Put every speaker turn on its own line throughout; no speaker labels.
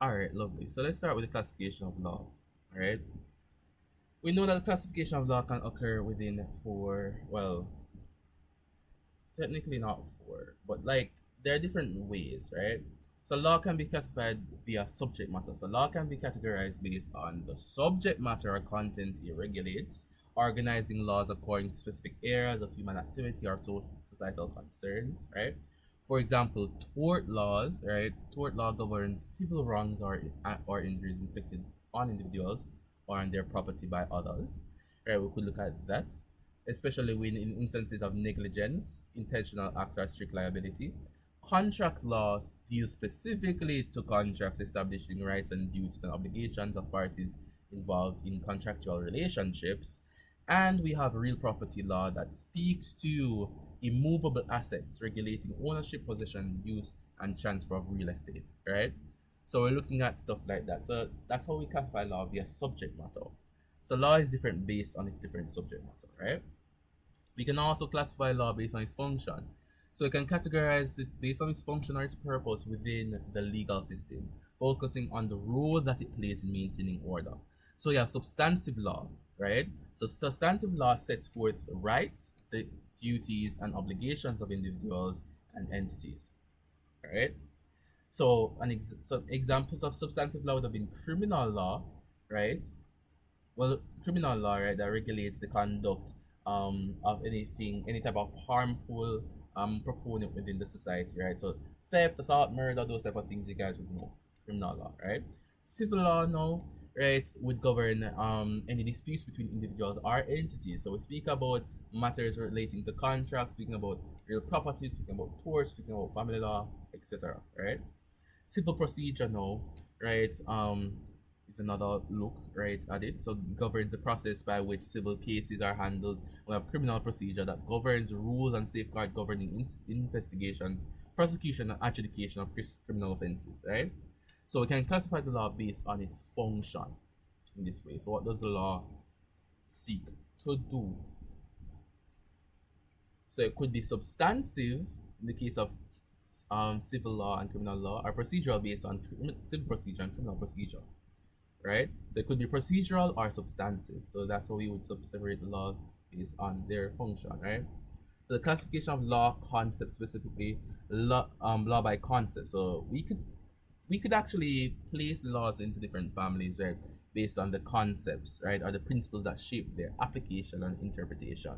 All right, lovely. So let's start with the classification of law. All right. We know that the classification of law can occur within four, well, technically not four, but like there are different ways, right? So law can be classified via subject matter. So law can be categorized based on the subject matter or content it regulates, organizing laws according to specific areas of human activity or social societal concerns, right? For example, tort laws, right? Tort law governs civil wrongs or injuries inflicted on individuals or on their property by others. Right, we could look at that, especially when in instances of negligence, intentional acts, or strict liability. Contract laws deal specifically to contracts establishing rights and duties and obligations of parties involved in contractual relationships. And we have real property law that speaks to immovable assets, regulating ownership, possession, use, and transfer of real estate, right? So we're looking at stuff like that. So that's how we classify law via subject matter. So law is different based on its different subject matter, right? We can also classify law based on its function. So we can categorize it based on its function or its purpose within the legal system, focusing on the role that it plays in maintaining order. So you have substantive law, right? So substantive law sets forth rights, the duties, and obligations of individuals and entities, right? So, some examples of substantive law would have been criminal law, right? Well, criminal law, right, that regulates the conduct of anything, any type of harmful proponent within the society, right? So theft, assault, murder, those type of things you guys would know. Criminal law, right? Civil law now, right, would govern any disputes between individuals or entities. So we speak about matters relating to contracts, speaking about real property, speaking about torts, speaking about family law, etc. Right? Civil procedure now, right? It's another look right at it. So it governs the process by which civil cases are handled. We have criminal procedure that governs rules and safeguard governing investigations, prosecution, and adjudication of criminal offenses. Right. So we can classify the law based on its function in this way. So what does the law seek to do? So it could be substantive in the case of civil law and criminal law, or procedural based on civil procedure and criminal procedure, right? So it could be procedural or substantive. So that's how we would separate the law based on their function, right? So the classification of law concepts specifically, law by concept. So we could actually place laws into different families, right, based on the concepts, right, or the principles that shape their application and interpretation,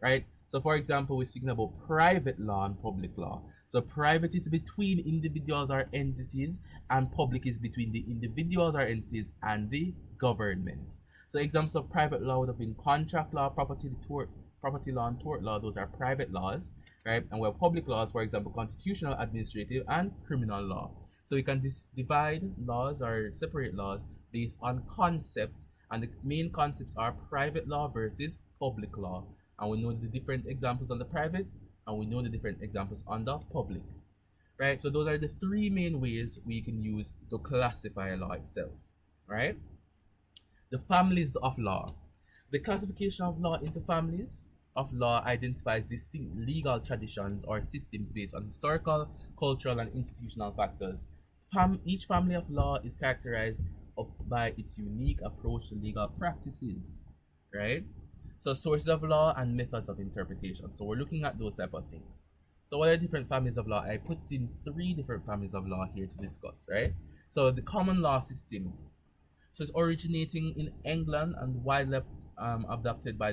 right? So, for example, we're speaking about private law and public law. So, private is between individuals or entities, and public is between the individuals or entities and the government. So, examples of private law would have been contract law, property law, and tort law. Those are private laws, right? And where public laws, for example, constitutional, administrative, and criminal law. So, we can divide laws or separate laws based on concepts, and the main concepts are private law versus public law, and we know the different examples on the private, and we know the different examples on the public, right? So those are the three main ways we can use to classify a law itself, right? The families of law. The classification of law into families of law identifies distinct legal traditions or systems based on historical, cultural, and institutional factors. Each family of law is characterized by its unique approach to legal practices, right? So sources of law and methods of interpretation. So we're looking at those type of things. So what are different families of law? I put in three different families of law here to discuss, right? So the common law system. So it's originating in England and widely adopted by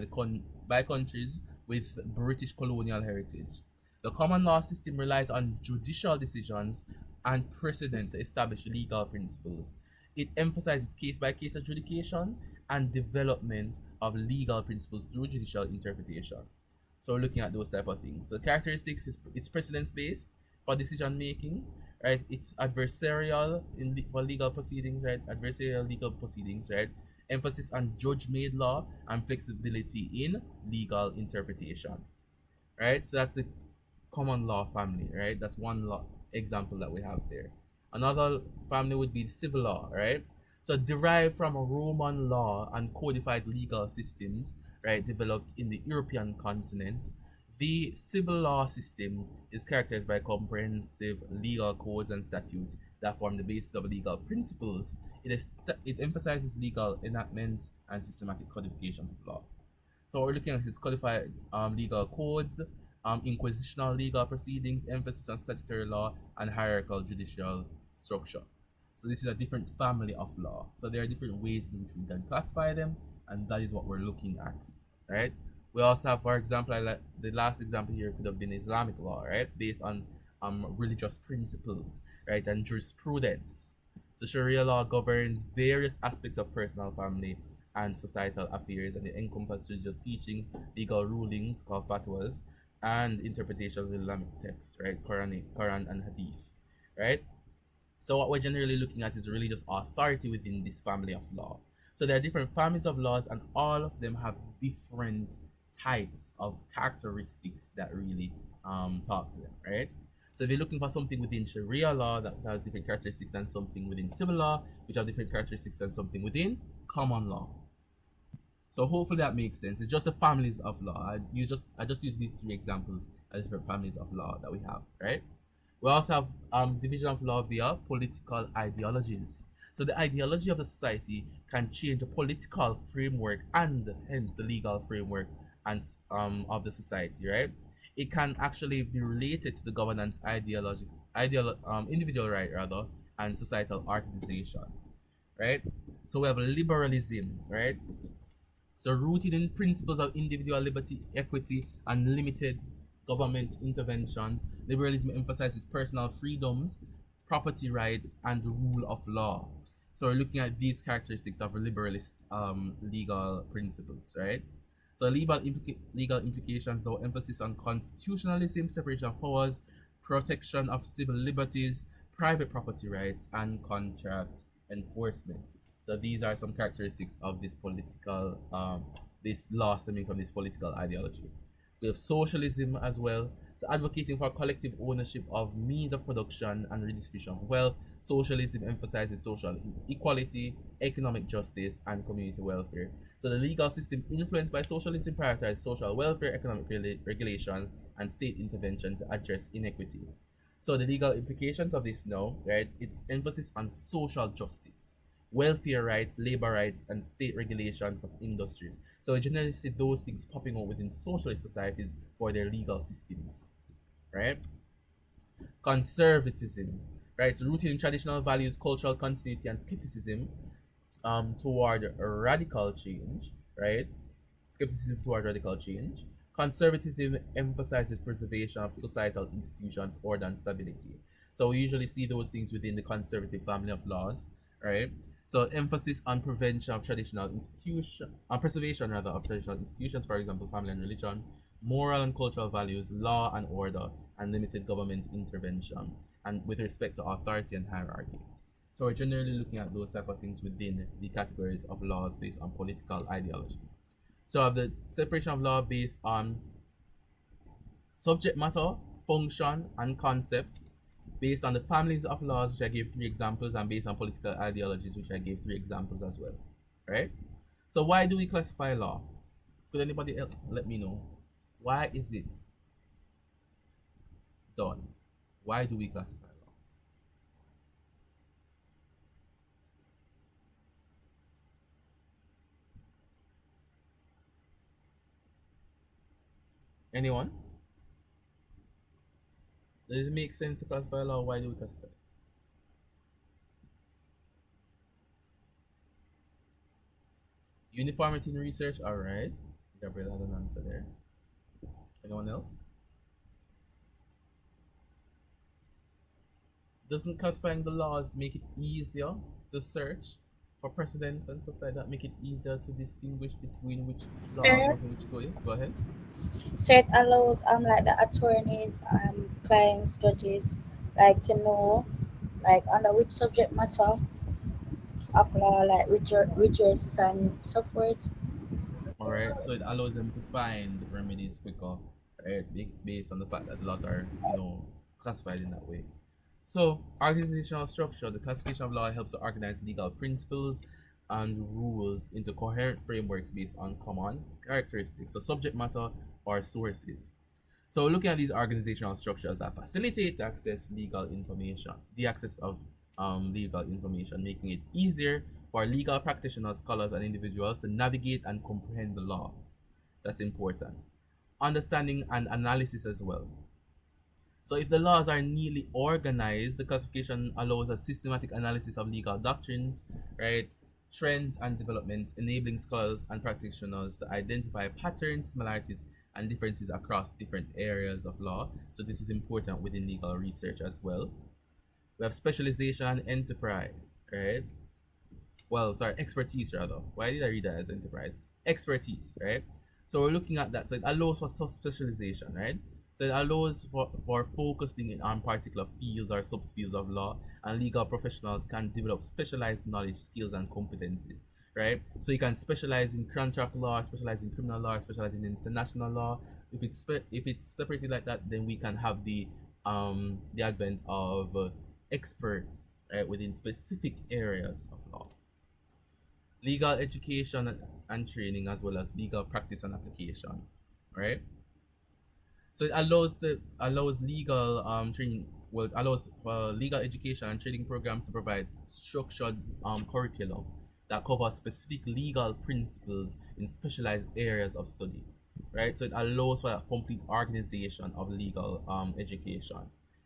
countries with British colonial heritage. The common law system relies on judicial decisions and precedent to establish legal principles. It emphasizes case by case adjudication and development of legal principles through judicial interpretation. So we're looking at those type of things. So characteristics is it's precedence based for decision making, right? It's adversarial for legal proceedings, right? Adversarial legal proceedings, right? Emphasis on judge made law and flexibility in legal interpretation, right? So that's the common law family, right? That's one law example that we have there. Another family would be civil law, right? So derived from a Roman law and codified legal systems, right, developed in the European continent. The civil law system is characterized by comprehensive legal codes and statutes that form the basis of legal principles. It emphasizes legal enactments and systematic codifications of law. So what we're looking at is codified legal codes, inquisitional legal proceedings, emphasis on statutory law, and hierarchical judicial structure. So this is a different family of law. So there are different ways in which we can classify them, and that is what we're looking at, right? We also have, for example, the last example here could have been Islamic law, right, based on religious principles, right, and jurisprudence. So Sharia law governs various aspects of personal, family, and societal affairs, and it encompasses religious teachings, legal rulings called fatwas, and interpretations of Islamic texts, right, Quran and Hadith, right. So what we're generally looking at is religious authority within this family of law. So there are different families of laws, and all of them have different types of characteristics that really talk to them, right? So if you're looking for something within Sharia law that has different characteristics than something within civil law, which have different characteristics than something within common law. So hopefully that makes sense. It's just the families of law. I just use these three examples as different families of law that we have, right? We also have division of law via political ideologies. So the ideology of the society can change the political framework and hence the legal framework and of the society, right? It can actually be related to the governance individual right rather, and societal organization, right? So we have liberalism, right? So rooted in principles of individual liberty, equity, and limited government interventions, liberalism emphasizes personal freedoms, property rights, and the rule of law. So we're looking at these characteristics of liberalist legal principles, right? So legal implications, though, emphasis on constitutionalism, separation of powers, protection of civil liberties, private property rights, and contract enforcement. So these are some characteristics of this this law stemming from this political ideology. We have socialism as well, so advocating for collective ownership of means of production and redistribution of wealth. Socialism emphasizes social equality, economic justice, and community welfare. So the legal system influenced by socialism prioritizes social welfare, economic regulation, and state intervention to address inequity. So the legal implications of this now, right? It's emphasis on social justice, welfare rights, labor rights, and state regulations of industries. So we generally see those things popping up within socialist societies for their legal systems, right? Conservatism, right? So rooted in traditional values, cultural continuity, and skepticism toward radical change, right? Skepticism toward radical change. Conservatism emphasizes preservation of societal institutions, order, and stability. So we usually see those things within the conservative family of laws, right? So emphasis on prevention of traditional institution, on preservation rather of traditional institutions, for example, family and religion, moral and cultural values, law and order, and limited government intervention, and with respect to authority and hierarchy. So we're generally looking at those type of things within the categories of laws based on political ideologies. So I have the separation of law based on subject matter, function, and concept, based on the families of laws, which I gave three examples, and based on political ideologies, which I gave three examples as well. Right? So why do we classify law? Could anybody else let me know? Why is it done? Why do we classify law? Anyone? Does it make sense to classify law? Why do we classify it? Uniformity in research, alright. Gabriel has an answer there. Anyone else? Doesn't classifying the laws make it easier to search for precedents and stuff like that? Make it easier to distinguish between which law
Sir,
goes and which goes? Go ahead.
so it allows like the attorneys, clients, judges, like to know like under which subject matter of law, like redress and so forth.
Alright, so it allows them to find remedies quicker, right? Based on the fact that the laws are, classified in that way. So, organizational structure, the classification of law helps to organize legal principles and rules into coherent frameworks based on common characteristics, so subject matter or sources. So looking at these organizational structures that facilitate the access of legal information, making it easier for legal practitioners, scholars, and individuals to navigate and comprehend the law. That's important. Understanding and analysis as well. So if the laws are neatly organized, the classification allows a systematic analysis of legal doctrines, right? Trends and developments, enabling scholars and practitioners to identify patterns, similarities, and differences across different areas of law. So this is important within legal research as well. We have specialization and enterprise, right? Well, sorry, expertise rather. Why did I read that as enterprise? Expertise, right? So we're looking at that. So it allows for specialization, right? So it allows for focusing in on particular fields or subfields of law, and legal professionals can develop specialized knowledge, skills, and competencies, right? So you can specialize in contract law, specialize in criminal law, specialize in international law. If it's separated like that, then we can have the advent of experts, right, within specific areas of law. Legal education and training, as well as legal practice and application, right? So it allows legal training. Well, it allows legal education and training programs to provide structured curriculum that covers specific legal principles in specialized areas of study, right? So it allows for a complete organization of legal education,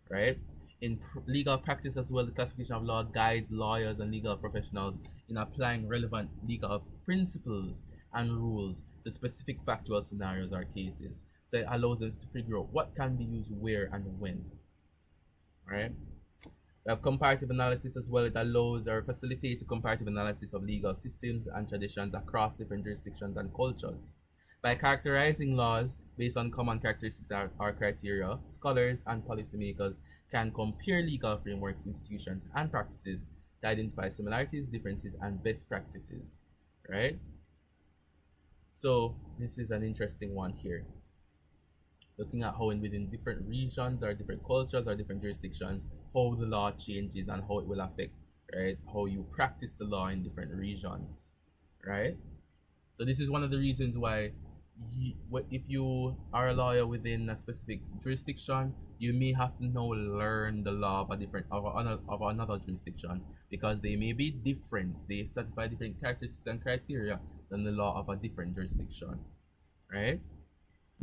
right? In legal practice as well, the classification of law guides lawyers and legal professionals in applying relevant legal principles and rules to specific factual scenarios or cases. So it allows them to figure out what can be used where and when. Right? We have comparative analysis as well. It allows or facilitates comparative analysis of legal systems and traditions across different jurisdictions and cultures. By characterizing laws based on common characteristics or criteria, scholars and policymakers can compare legal frameworks, institutions, and practices to identify similarities, differences, and best practices. Right? So this is an interesting one here. Looking at how within different regions or different cultures or different jurisdictions, how the law changes and how it will affect, right? How you practice the law in different regions, right? So this is one of the reasons why if you are a lawyer within a specific jurisdiction, you may have to now learn the law of a different of another jurisdiction, because they may be different. They satisfy different characteristics and criteria than the law of a different jurisdiction, right?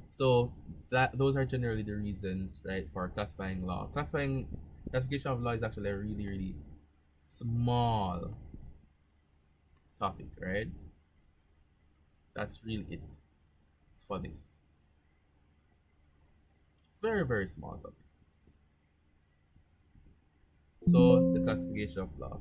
So that those are generally the reasons, right, for classifying law. Classification of law is actually a really, really small topic, right? That's really it for this. Very, very small topic. So the classification of law.